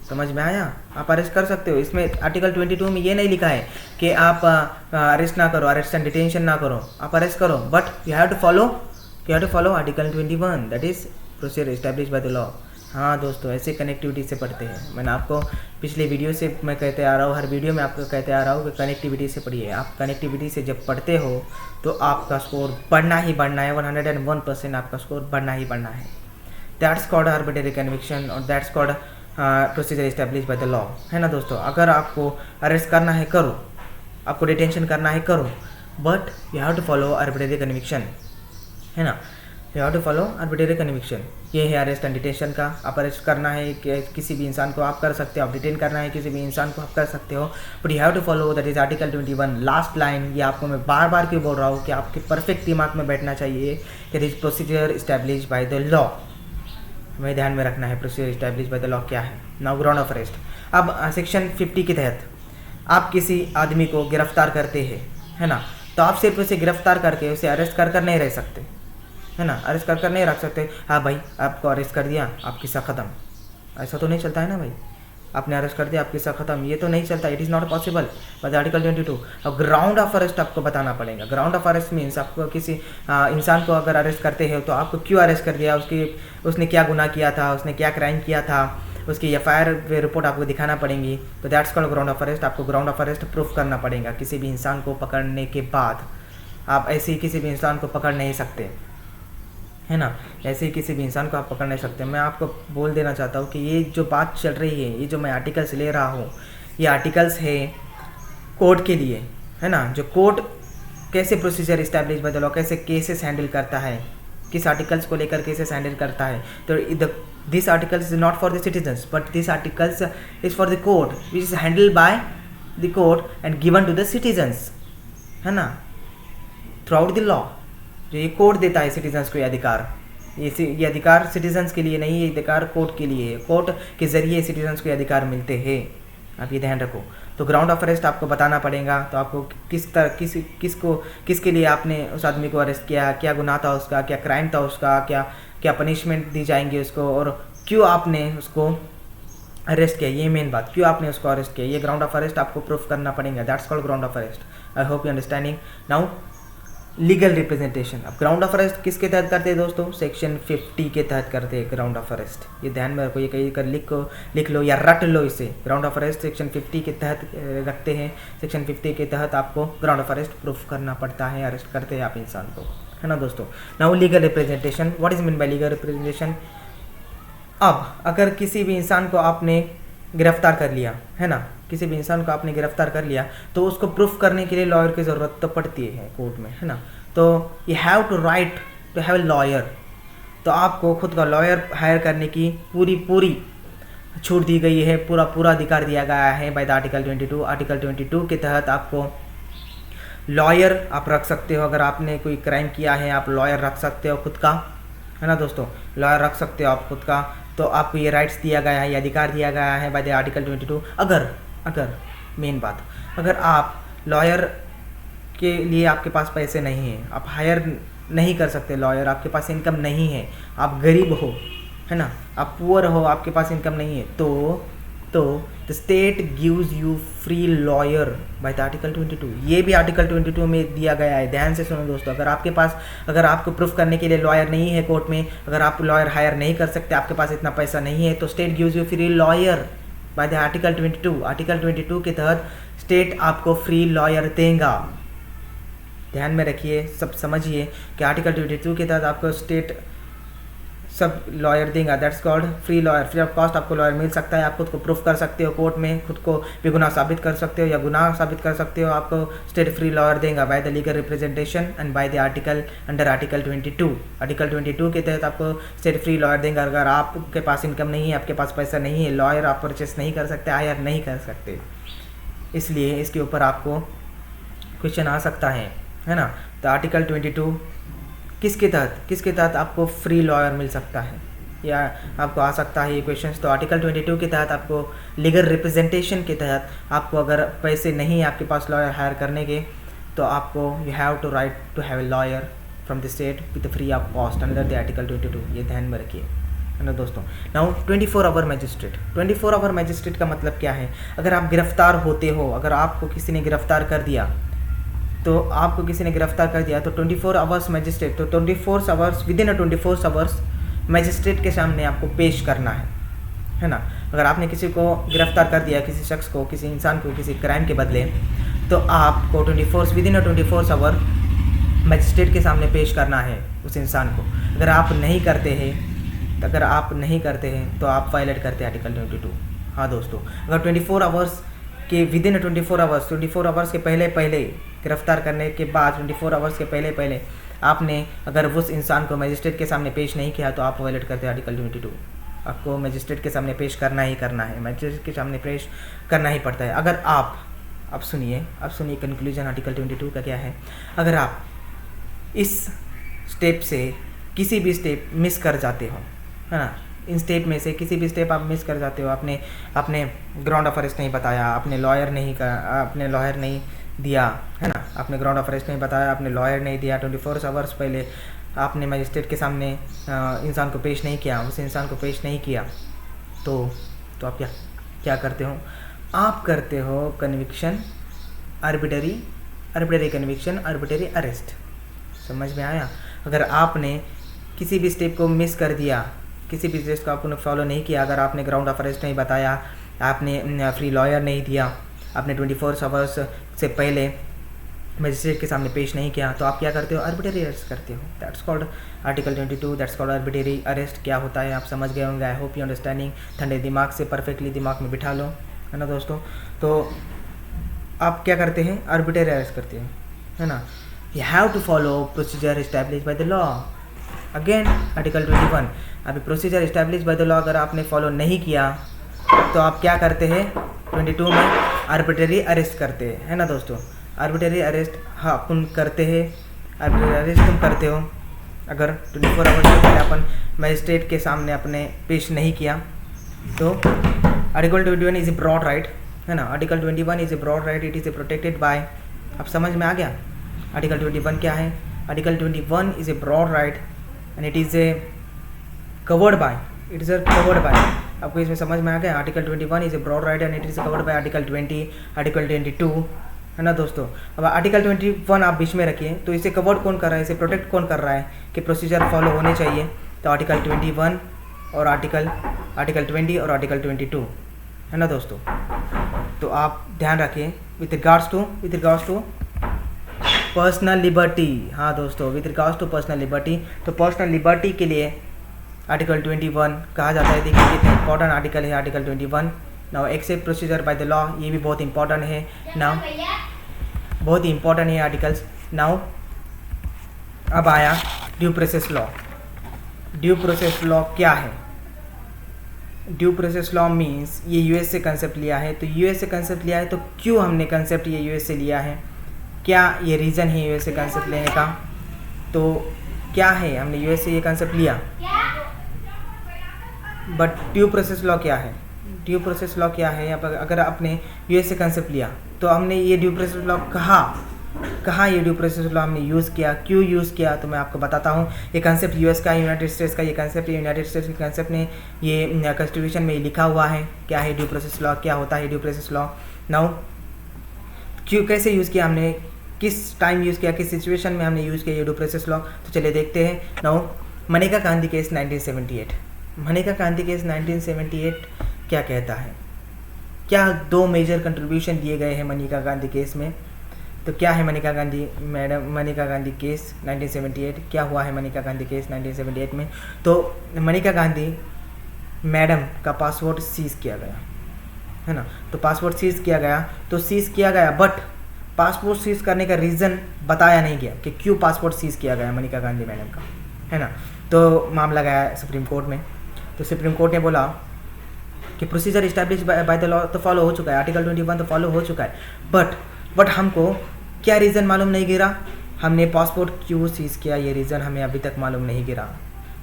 समझ में आया? आप अरेस्ट कर सकते हो, इसमें आर्टिकल 22 में ये नहीं लिखा है कि आप अरेस्ट ना करो, अरेस्ट एंड डिटेंशन ना करो, आप अरेस्ट करो, but you have to follow article 21, that is procedure establish by the law. हाँ दोस्तों, ऐसे कनेक्टिविटी से पढ़ते हैं। मैंने आपको पिछले वीडियो से मैं कहते आ रहा हूँ, हर वीडियो में आपको कहते आ रहा हूँ कि कनेक्टिविटी से पढ़िए। आप कनेक्टिविटी से जब पढ़ते हो तो आपका स्कोर बढ़ना ही बढ़ना है, 101% आपका स्कोर बढ़ना ही बढ़ना है। दैट्स कॉल्ड आर्बिट्रेरी कन्विक्शन और that's called procedure establish by the law, है ना दोस्तों। अगर आपको अरेस्ट करना है करो, आपको डिटेंशन करना है करो, but you have to follow arbitrary conviction, है ना। You have to follow arbitrary conviction, ये है अरेस्ट एंड डिटेंशन का। आप अरेस्ट करना है किसी भी इंसान को आप कर सकते हो, आप डिटेन करना है किसी भी इंसान को आप कर सकते हो, but you have to follow that is article 21 last line. ये आपको मैं बार बार क्यों बोल रहा हूँ कि आपके परफेक्ट दिमाग में बैठना चाहिए, that is procedure establish by the law, हमें ध्यान में रखना है procedure establish by the law क्या है। नाउ ग्राउंड ऑफ अरेस्ट, अब सेक्शन 50 के तहत आप किसी आदमी को गिरफ्तार करते हैं, है ना, तो आप सिर्फ उसे गिरफ्तार करके उसे अरेस्ट कर नहीं रह सकते, है ना, अरेस्ट कर नहीं रख सकते। हाँ भाई आपको अरेस्ट कर दिया, आपकी किस्सा ख़त्म, ऐसा तो नहीं चलता है ना भाई, आपने अरेस्ट कर दिया, आपकी किस्सा ख़त्म, ये तो नहीं चलता, it is not possible by article 22। अब ग्राउंड ऑफ अरेस्ट आपको बताना पड़ेगा। ग्राउंड ऑफ अरेस्ट मीन्स आपको किसी इंसान को अगर अरेस्ट करते हो तो आपको क्यों अरेस्ट कर दिया, उसने क्या गुनाह किया था, उसने क्या क्राइम किया था, उसकी FIR रिपोर्ट आपको दिखाना पड़ेगी। तो that's called ground of arrest. आपको ग्राउंड ऑफ अरेस्ट प्रूफ करना पड़ेगा। किसी भी इंसान को पकड़ने के बाद आप ऐसे ही किसी भी इंसान को पकड़ नहीं सकते, है ना, ऐसे ही किसी भी इंसान को आप पकड़ नहीं सकते। मैं आपको बोल देना चाहता हूँ कि ये जो बात चल रही है, ये जो मैं आर्टिकल्स ले रहा हूँ, ये आर्टिकल्स है कोर्ट के लिए, है ना, जो कोर्ट कैसे procedure establish by the law, कैसे केसेस हैंडल करता है, किस आर्टिकल्स को लेकर केसेस हैंडल करता है। तो this articles is not for the citizens but this articles is for the court which is handled by the court and given to the citizens, है ना, थ्रू आउट द लॉ। जो ये court देता है citizens को ये अधिकार, ये अधिकार सिटीजन्स के लिए नहीं, ये अधिकार कोर्ट के लिए है। कोर्ट के जरिए सिटीजन्स को ये अधिकार मिलते हैं, आप ये ध्यान रखो। तो ग्राउंड ऑफ अरेस्ट आपको बताना पड़ेगा। तो आपको किसके लिए आपने उस आदमी को अरेस्ट किया, क्या गुनाह था उसका, क्या क्राइम था उसका, क्या पनिशमेंट दी जाएंगी उसको, और क्यों आपने उसको अरेस्ट किया, ये मेन बात, क्यों आपने उसको अरेस्ट किया, ये ग्राउंड ऑफ अरेस्ट आपको प्रूफ करना पड़ेगा। That's called ground of arrest. I hope you understanding now. Legal representation, अब ग्राउंड ऑफ अरेस्ट किसके तहत करते हैं दोस्तों? सेक्शन 50 के तहत करते हैं ग्राउंड ऑफ अरेस्ट। ये ध्यान में रखो, ये कहीं कर लिख लो या रट लो इसे। ग्राउंड ऑफ अरेस्ट सेक्शन 50 के तहत रखते हैं। सेक्शन 50 के तहत आपको ग्राउंड ऑफ अरेस्ट प्रूफ करना पड़ता है, अरेस्ट करते हैं आप इंसान को, है ना दोस्तों। Now legal representation, what is mean by legal representation? अब अगर किसी भी इंसान को आपने गिरफ्तार कर लिया, है ना, किसी भी इंसान को आपने गिरफ्तार कर लिया, तो उसको प्रूफ करने के लिए लॉयर की ज़रूरत तो पड़ती है कोर्ट में, है ना। तो you have to right to have a lawyer, तो आपको खुद का लॉयर हायर करने की पूरी छूट दी गई है, पूरा अधिकार दिया गया है बाय द आर्टिकल 22। आर्टिकल 22 के तहत आपको लॉयर आप रख सकते हो। अगर आपने कोई क्राइम किया है आप लॉयर रख सकते हो खुद का, है ना दोस्तों, लॉयर रख सकते हो आप खुद का। तो आपको ये राइट्स दिया गया है, ये अधिकार दिया गया है बाय द आर्टिकल 22। अगर मेन बात, अगर आप लॉयर के लिए आपके पास पैसे नहीं हैं, आप हायर नहीं कर सकते लॉयर, आपके पास इनकम नहीं है, आप गरीब हो, है ना, आप पुअर हो, आपके पास इनकम नहीं है, तो the state gives you free lawyer bye the article 22। ये भी आर्टिकल 22 में दिया गया है। ध्यान से सुनो दोस्तों, अगर आपको प्रूफ करने के लिए लॉयर नहीं है कोर्ट में, अगर आप लॉयर हायर नहीं कर सकते, आपके पास इतना पैसा नहीं है, तो state gives you free lawyer bye the article 22। Article 22 के तहत स्टेट आपको फ्री लॉयर देगा। ध्यान में रखिए, सब समझिए कि आर्टिकल 22 के तहत आपको स्टेट सब लॉयर देगा। That's called free lawyer. Free of cost आपको लॉयर मिल सकता है। आप खुद को प्रूफ कर सकते हो कोर्ट में, खुद को बेगुनाह साबित कर सकते हो या गुनाह साबित कर सकते हो। आपको स्टेट फ्री लॉयर देगा by the legal representation and bye the article under article 22। Article 22 के तहत आपको स्टेट फ्री लॉयर देगा। अगर आपके पास इनकम नहीं है, आपके पास पैसा नहीं है, लॉयर आप परचेस नहीं कर सकते, हायर नहीं कर सकते, इसलिए इसके ऊपर आपको क्वेश्चन आ सकता है ना। तो आर्टिकल 22 किसके तहत आपको फ्री लॉयर मिल सकता है या आपको आ सकता है ये क्वेश्चन। तो आर्टिकल 22 के तहत आपको लीगल रिप्रेजेंटेशन के तहत आपको अगर पैसे नहीं है आपके पास लॉयर हायर करने के, तो आपको you have to right to have a lawyer from the state with free of cost under the article 22। ये ध्यान में रखिए, है ना दोस्तों। Now 24 hour magistrate. 24 hour magistrate का मतलब क्या है? अगर आप गिरफ्तार होते हो, अगर आपको किसी ने गिरफ्तार कर दिया, तो आपको किसी ने गिरफ्तार कर दिया तो 24 आवर्स मैजिस्ट्रेट, तो 24 hours with in 24 hours magistrate के सामने आपको पेश करना है ना। अगर आपने किसी को गिरफ्तार कर दिया, किसी शख्स को, किसी इंसान को, किसी क्राइम के बदले, तो आपको 24 विद इन 24 आवर मैजिस्ट्रेट के सामने पेश करना है उस इंसान को। अगर आप नहीं करते हैं तो आप वायलेट करते हैं आर्टिकल 22। हाँ दोस्तों, अगर 24 आवर्स के विद इन 24 आवर्स के पहले गिरफ्तार करने के बाद 24 आवर्स के पहले आपने अगर उस इंसान को मैजिस्ट्रेट के सामने पेश नहीं किया तो आप वायलेट करते हैं आर्टिकल 22। आपको मैजिस्ट्रेट के सामने पेश करना ही है, मैजिस्ट्रेट के सामने पेश करना ही पड़ता है। अगर आप सुनिए कंक्लूजन आर्टिकल 22 का क्या है। अगर आप इस स्टेप से किसी भी स्टेप मिस कर जाते हो, है ना, इन स्टेप में से किसी भी स्टेप आप मिस कर जाते हो, आपने ग्राउंड ऑफ अरेस्ट नहीं बताया, आपने लॉयर नहीं दिया, है ना, आपने ग्राउंड ऑफ अरेस्ट नहीं बताया, आपने लॉयर नहीं दिया, 24 आवर्स पहले आपने मजिस्ट्रेट के सामने इंसान को पेश नहीं किया, उस इंसान को पेश नहीं किया, तो आप क्या करते हो? आप करते हो conviction, arbitrary conviction, arbitrary arrest. समझ में आया? अगर आपने किसी भी स्टेप को मिस कर दिया, किसी भी स्टेप को आपने फॉलो नहीं किया, अगर आपने ग्राउंड ऑफ अरेस्ट नहीं बताया, आपने फ्री लॉयर नहीं दिया, आपने 24 आवर्स से पहले मजिस्ट्रेट के सामने पेश नहीं किया, तो आप क्या करते हो? आर्बिट्रेरी अरेस्ट करते हो। That's called article 22, that's called arbitrary arrest. क्या होता है आप समझ गए होंगे। आई होप यू अंडरस्टैंडिंग। ठंडे दिमाग से परफेक्टली दिमाग में बिठा लो, है ना दोस्तों। तो आप क्या करते हैं? आर्बिट्रेरी अरेस्ट करते हैं, है ना। You have to follow procedure establish by the law. Again article 21, अभी procedure establish by the law अगर आपने फॉलो नहीं किया तो आप क्या करते हैं? 22 में आर्बिट्रेरी अरेस्ट करते हैं, है ना दोस्तों। आर्बिट्रेरी अरेस्ट अपन करते हैं, आर्बिट्रेरी अरेस्ट तुम करते हो अगर 24 आवर्स से पहले अपन मजिस्ट्रेट के सामने अपने पेश नहीं किया, तो article 21 is a broad right, है ना। Article 21 is a broad right, it is a protected by. अब समझ में आ गया आर्टिकल 21 क्या है? Article 21 is a broad right and it is a covered by, आपको इसमें समझ में आ गया। Article 21 is a broad right and it is covered by article 20, article 22, है ना दोस्तों। अब आर्टिकल 21 आप बीच में रखिए, तो इसे कवर्ड कौन कर रहा है, इसे प्रोटेक्ट कौन कर रहा है कि प्रोसीजर फॉलो होने चाहिए। तो आर्टिकल 21 और आर्टिकल 20 और आर्टिकल 22, है ना दोस्तों। तो आप ध्यान रखिए with regards to personal liberty. हाँ दोस्तों, with regards to personal liberty, तो पर्सनल लिबर्टी के लिए आर्टिकल 21 कहा जाता है। देखिए कितना इंपॉर्टेंट आर्टिकल है article 21। Now except procedure by the law, ये भी बहुत इंपॉर्टेंट है। नाउ बहुत ही इंपॉर्टेंट है आर्टिकल्स। नाउ अब आया due process law. Due process law क्या है? ड्यू प्रोसेस लॉ मीन्स ये यूएस से कंसेप्ट लिया है। तो यूएस से कंसेप्ट लिया है, तो क्यों हमने कंसेप्ट ये यूएस से लिया है? क्या ये रीज़न है यूएस से कंसेप्ट लेने का? तो क्या है हमने यूएस से ये कंसेप्ट लिया, बट ड्यू प्रोसेस लॉ क्या है? ड्यू प्रोसेस लॉ क्या है? यहाँ पर अगर आपने यूएस से कंसेप्ट लिया तो हमने ये ड्यू प्रोसेस लॉ कहाँ ये ड्यू प्रोसेस लॉ हमने यूज़ किया, क्यों यूज़ किया, तो मैं आपको बताता हूँ। ये कंसेप्ट यूएस का, यूनाइटेड स्टेट्स का ये कंसेप्ट, यूनाइटेड स्टेट्स के कंसेप्ट ने ये कॉन्स्टिट्यूशन में लिखा हुआ है। क्या है ड्यू प्रोसेस लॉ, क्या होता है ड्यू प्रोसेस लॉ। नाउ क्यों, कैसे यूज़ किया हमने, किस टाइम यूज़ किया, किस सिचुएशन में हमने यूज़ किया ये ड्यू प्रोसेस लॉ, तो चलिए देखते हैं। Now Maneka Gandhi case 1978। Maneka Gandhi case 1978 क्या कहता है? क्या 2 मेजर कंट्रीब्यूशन दिए गए हैं मनिका गांधी केस में। तो क्या है मनिका गांधी केस 1978, क्या हुआ है मनिका गांधी केस 1978 में। तो मनिका गांधी मैडम का पासपोर्ट सीज किया गया, है ना। तो पासपोर्ट सीज किया गया, तो सीज किया गया, बट पासपोर्ट सीज करने का रीज़न बताया नहीं गया कि क्यों पासपोर्ट सीज किया गया मनिका गांधी मैडम का, है ना। तो मामला गया सुप्रीम कोर्ट में। तो सुप्रीम कोर्ट ने बोला कि procedure establish by the law तो फॉलो हो चुका है, आर्टिकल 21 तो फॉलो हो चुका है, बट हमको क्या रीज़न मालूम नहीं गिरा, हमने पासपोर्ट क्यों सीज किया ये रीज़न हमें अभी तक मालूम नहीं गिरा।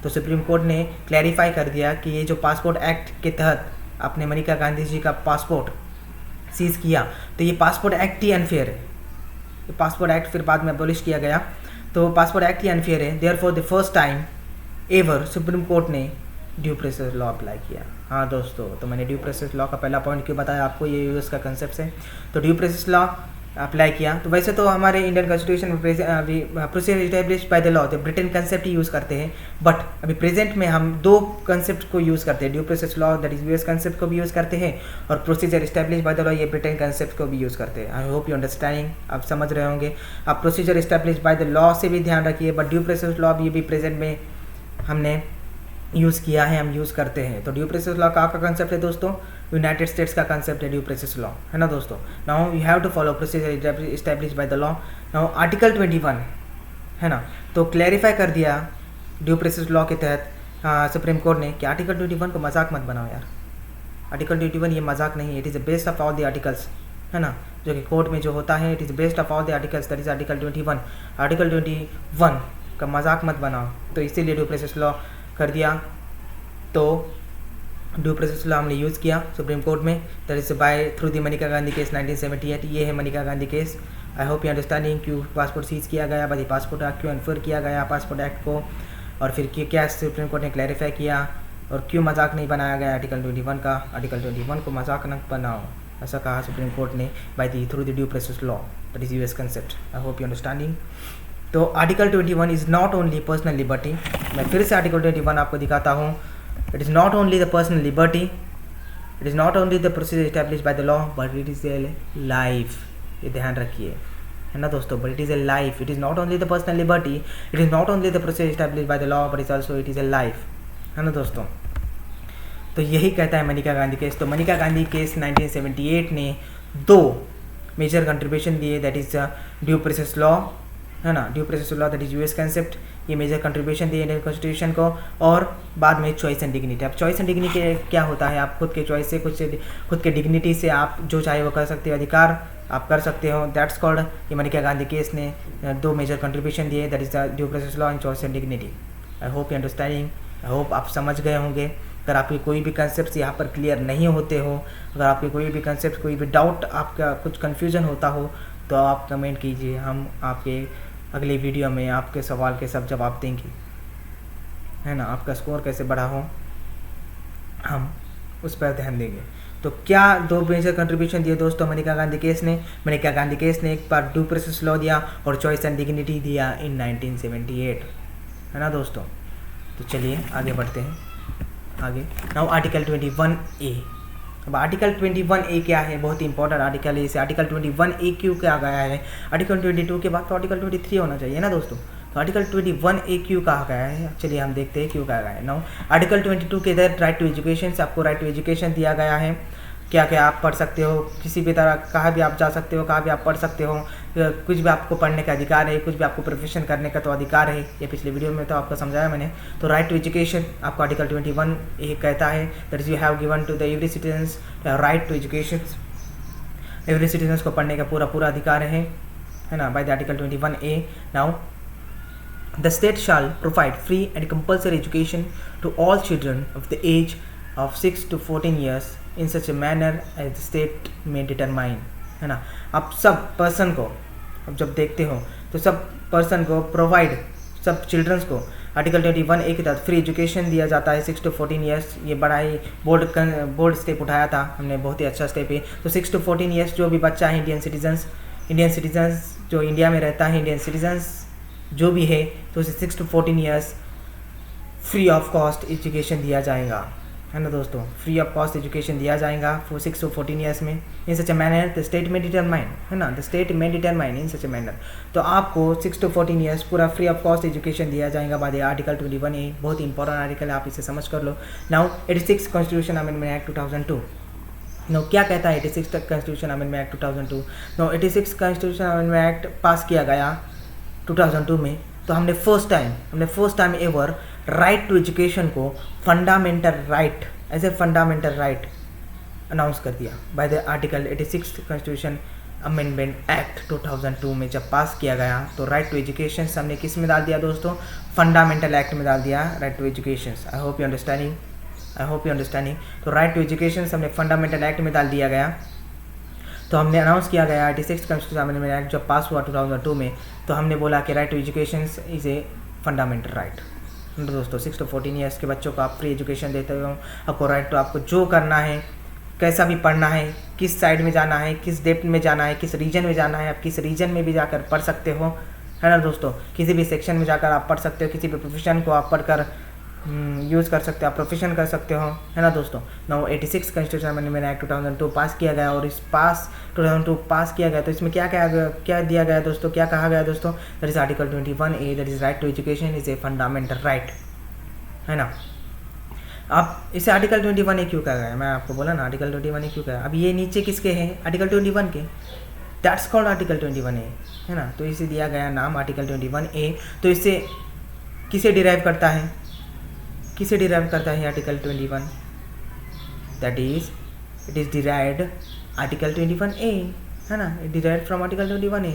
तो सुप्रीम कोर्ट ने क्लैरिफाई कर दिया कि ये जो पासपोर्ट एक्ट के तहत आपने मनिका गांधी जी का पासपोर्ट सीज किया, तो ये पासपोर्ट एक्ट ही अनफेयर है। ये पासपोर्ट एक्ट फिर बाद में अबॉलिश किया गया, तो पासपोर्ट एक्ट ही अनफेयर है। Therefore the first time ever supreme court ने ड्यू प्रोसेस लॉ अप्लाई किया। हाँ दोस्तों, तो मैंने ड्यू प्रोसेस लॉ का पहला पॉइंट क्यों बताया आपको, ये यूएस का कंसेप्ट है। तो ड्यू प्रोसेस लॉ अप्लाई किया। तो वैसे तो हमारे इंडियन कॉन्स्टिट्यूशन में procedure establish by the law तो ब्रिटेन कंसेप्ट ही यूज़ करते हैं, बट अभी प्रेजेंट में हम 2 कंसेप्ट को यूज़ करते हैं, due process law that is US concept को भी यूज़ करते हैं, और procedure establish by the law ये ब्रिटेन कंसेप्ट को भी यूज़ करते हैं। आई होप यू अंडरस्टैंडिंग, आप समझ रहे होंगे। आप procedure establish by the law से भी ध्यान रखिए, बट ड्यू प्रोसेस लॉ भी प्रेजेंट में हमने यूज़ किया है, हम यूज़ करते हैं। तो ड्यू प्रोसेस लॉ का कंसेप्ट है दोस्तों, यूनाइटेड स्टेट्स का कंसेप्ट है ड्यू प्रोसेस लॉ, है ना दोस्तों। Now you have to follow procedure establish by the law. Now article 21, है ना, तो क्लैरिफाई कर दिया ड्यू प्रोसेस लॉ के तहत सुप्रीम कोर्ट ने कि आर्टिकल 21 को मजाक मत बनाओ यार। आर्टिकल 21 ये मजाक नहीं है, it is the best of all the articles, है ना, जो कि कोर्ट में जो होता है, it is best of all the articles, that is article 21। Article 21 का मजाक मत बनाओ, तो इसीलिए ड्यू प्रोसेस लॉ कर दिया। तो ड्यू प्रोसेस लॉ हमने यूज़ किया सुप्रीम कोर्ट में, that is by through the Manika Gandhi case 1978। ये है Manika Gandhi case. I hope you understanding क्यों पासपोर्ट सीज किया गया, भाई पासपोर्ट एक्ट क्यों अनफेयर किया गया पासपोर्ट एक्ट को, और फिर क्या सुप्रीम कोर्ट ने क्लैरिफाई किया, और क्यों मजाक नहीं बनाया गया आर्टिकल 21 का। आर्टिकल 21 को मजाक न बनाओ, ऐसा कहा सुप्रीम कोर्ट ने by the through the due process law, that is US concept. I hope you understanding. तो article 21 is not only personal liberty. मैं फिर से आर्टिकल 21 आपको दिखाता हूँ। It is not only the personal liberty, it is not only the procedure establish by the law, but it is a life. ये ध्यान रखिए, है ना दोस्तों, but it is a life. It is not only the personal liberty, it is not only the procedure establish by the law, but is also it is a life, है ना दोस्तों। तो यही कहता है मनिका गांधी केस। तो मनिका गांधी केस 1978 ने 2 major contribution दिए, that is due process law, है ना, due process law that is US concept, ये मेजर कंट्रीब्यूशन दिए इंडियन कॉन्स्टिट्यूशन को, और बाद में चॉइस एंड डिग्निटी। अब चॉइस एंड डिग्निटी क्या होता है, आप खुद के चॉइस से, खुद के डिग्निटी से आप जो चाहे वो कर सकते हो, अधिकार आप कर सकते हो, दैट्स कॉल्ड। ये मनिका गांधी केस ने 2 मेजर कंट्रीब्यूशन दिए, that is the due process law and choice and dignity. I hope you understanding, I hope आप समझ गए होंगे। अगर आपके कोई भी कंसेप्ट यहाँ पर क्लियर नहीं होते हो, अगर आपके कोई भी कंसेप्ट, कोई भी डाउट, आपका कुछ कन्फ्यूजन होता हो, तो आप कमेंट कीजिए, हम आपके अगले वीडियो में आपके सवाल के सब जवाब देंगे, है ना। आपका स्कोर कैसे बढ़ा हो, हम उस पर ध्यान देंगे। तो क्या 2 मेजर कंट्रीब्यूशन दिए दोस्तों मनिका गांधी केस ने। मनिका गांधी केस ने एक बार ड्यू प्रोसेस लॉ दिया और चॉइस एंड डिग्निटी दिया इन 1978, है ना दोस्तों। तो चलिए आगे बढ़ते हैं। आगे नाउ आर्टिकल 21A। अब आर्टिकल 21A क्या है, बहुत ही इंपॉर्टेंट आर्टिकल है। इसे आर्टिकल 21A क्यों क्या गया है, आर्टिकल 22 के बाद तो आर्टिकल 23 होना चाहिए ना दोस्तों। तो आर्टिकल 21A क्यों कहा गया है, चलिए हम देखते हैं क्यों कहा गया है। नाउ आर्टिकल 22 के तहत राइट टू एजुकेशन से आपको राइट टू एजुकेशन दिया गया है। क्या क्या आप पढ़ सकते हो, किसी भी तरह कहाँ भी आप जा सकते हो, कहाँ भी आप पढ़ सकते हो, कुछ भी आपको पढ़ने का अधिकार है, कुछ भी आपको प्रोफेशन करने का तो अधिकार है। ये पिछले वीडियो में तो आपको समझाया मैंने। तो राइट टू एजुकेशन आपको आर्टिकल 21A कहता है, that is you have given to the every citizens right to education. Every citizens को पढ़ने का पूरा अधिकार है ना, by the article 21A। Now the state shall provide free and compulsory education to all children of the age of 6 to 14 years in such a manner as the state may determine, है ना। आप सब person को, अब जब देखते हो तो सब पर्सन को प्रोवाइड, सब चिल्ड्रंस को आर्टिकल 21A के तहत फ्री एजुकेशन दिया जाता है 6 to 14 ईयर्स। ये बड़ा ही बोल्ड स्टेप उठाया था हमने, बहुत ही अच्छा स्टेप है। तो 6 to 14 ईयर्स जो भी बच्चा है, इंडियन सिटीजन्स जो इंडिया में रहता है, इंडियन सिटीजन्स जो भी है, तो उसे 6 to 14 years free of cost education दिया जाएगा। है ना दोस्तों, फ्री ऑफ कॉस्ट एजुकेशन दिया जाएगा फॉर 6 to 14 ईयर्स में इन सच ए मैनर द स्टेट में डिटरमाइन, है ना, द स्टेट में determine in such a manner. तो आपको 6 to 14 ईयर्स पूरा फ्री ऑफ कॉस्ट एजुकेशन दिया जाएगा बाय द आर्टिकल 21A। बहुत इंपॉर्टेंट आर्टिकल है, आप इसे समझ कर लो। Now 86 constitution amendment act 2002। No क्या कहता है 86 constitution amendment act 2002? No 86 constitution amendment act pass किया गया 2002 में। तो हमने first time ever right to education को fundamental right, as a fundamental right announce कर दिया by the article 86 constitution amendment act 2002 में। जब पास किया गया तो राइट टू एजुकेशन हमने किस में डाल दिया दोस्तों? फंडामेंटल एक्ट में डाल दिया right to education. I hope you understanding. तो राइट टू एजुकेशन हमने फंडामेंटल एक्ट में डाल दिया गया। तो हमने अनाउंस किया गया 86 कॉन्स्टिट्यूशन अमेंडमेंट एक्ट जब पास हुआ 2002 में, तो हमने बोला कि right to education is a fundamental right. दोस्तों 6 to 14 ईयर्स के बच्चों को आप फ्री एजुकेशन देते हो, आपको राइट टू, आपको जो करना है, कैसा भी पढ़ना है, किस साइड में जाना है, किस डेप्थ में जाना है, किस रीजन में जाना है, आप किस रीजन में भी जाकर पढ़ सकते हो, है ना दोस्तों। किसी भी सेक्शन में जाकर आप पढ़ सकते हो, किसी भी प्रोफेशन को आप पढ़कर यूज़ कर सकते हो, आप प्रोफेशन कर सकते हो, है ना दोस्तों। नाउ 86 कॉन्स्टिट्यूशन अमेंडमेंट एक्ट 2002 पास किया गया, और इस 2002 पास किया गया तो इसमें क्या दिया गया दोस्तों, क्या कहा गया दोस्तों? That is article 21A, that is right to education is a fundamental right, है ना। अब इसे आर्टिकल 21A क्यों कहा गया? मैं आपको बोला ना आर्टिकल 21A क्यों कहा। अब ये नीचे किसके हैं? आर्टिकल 21 के, दैट्स कॉल्ड आर्टिकल 21A, है ना। तो इसे दिया गया नाम आर्टिकल 21A। तो इससे किसे डिराइव करता है article 21? That is it is derived article 21A, है ना, it derived from article 21A,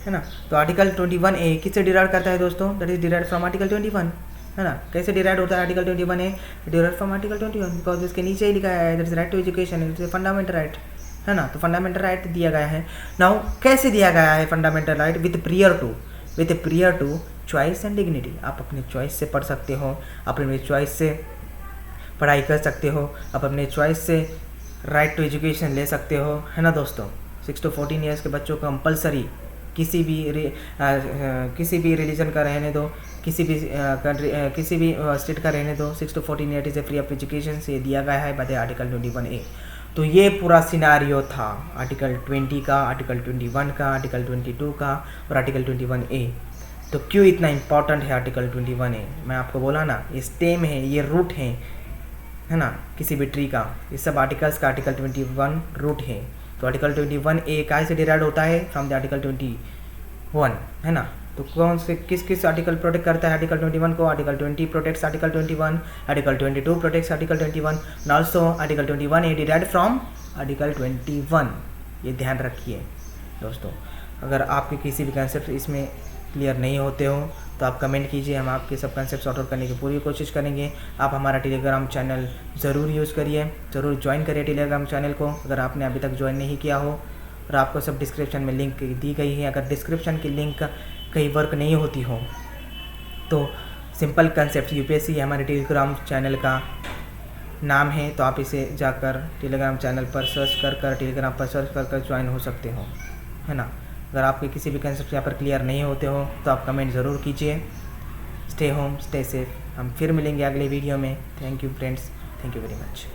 है ना। तो आर्टिकल 21A किससे डिराइव करता है दोस्तों? That is derived from article 21, है ना। कैसे डिराइव होता है article 21A? Derive from article 21, because इसके नीचे ही लिखा है that is right to education, it's a fundamental right, है ना। तो फंडामेंटल राइट दिया गया है। नाउ कैसे दिया गया है fundamental right? With prior to choice and dignity. आप अपने चॉइस से पढ़ सकते हो, अपने चॉइस से पढ़ाई कर सकते हो, आप अपने चॉइस से राइट टू एजुकेशन ले सकते हो, है ना दोस्तों। 6 to 14 ईयर्स के बच्चों को कंपलसरी किसी भी रिलीजन का रहने दो, किसी भी स्टेट का रहने दो, 6 to 14 year is a free of education से दिया गया है बाय आर्टिकल 21A। तो ये पूरा सिनारियो था आर्टिकल 20 का, आर्टिकल 21 का, आर्टिकल 22 का और आर्टिकल 21A। तो क्यों इतना इम्पॉर्टेंट है आर्टिकल 21A? मैं आपको बोला ना, ये स्टेम है, ये रूट है ना, किसी भी ट्री का। ये सब आर्टिकल्स का आर्टिकल 21 रूट है। तो आर्टिकल 21A काय से डिराइव होता है? फ्रॉम द आर्टिकल 21, है ना। तो कौन से किस आर्टिकल प्रोटेक्ट करता है आर्टिकल 21 को? Article 20 protects article 21, article 22 protects article 21, and also article 21A derived from article 21। ये ध्यान रखिए दोस्तों। अगर आपके किसी भी कंसेप्ट इसमें क्लियर नहीं होते हो तो आप कमेंट कीजिए, हम आपके सब कंसेप्ट सॉर्ट आउट करने की पूरी कोशिश करेंगे। आप हमारा टेलीग्राम चैनल ज़रूर यूज़ करिए, ज़रूर ज्वाइन करिए टेलीग्राम चैनल को अगर आपने अभी तक ज्वाइन नहीं किया हो। और आपको सब डिस्क्रिप्शन में लिंक दी गई है। अगर डिस्क्रिप्शन की लिंक कहीं वर्क नहीं होती हो तो सिंपल कंसेप्ट UPSC हमारे टेलीग्राम चैनल का नाम है, तो आप इसे जाकर टेलीग्राम चैनल पर सर्च कर टेलीग्राम पर सर्च कर ज्वाइन हो सकते हो, है ना। अगर आपके किसी भी कंसेप्ट यहाँ पर क्लियर नहीं होते हो तो आप कमेंट ज़रूर कीजिए। Stay home, stay safe. हम फिर मिलेंगे अगले वीडियो में। Thank you friends, thank you very much.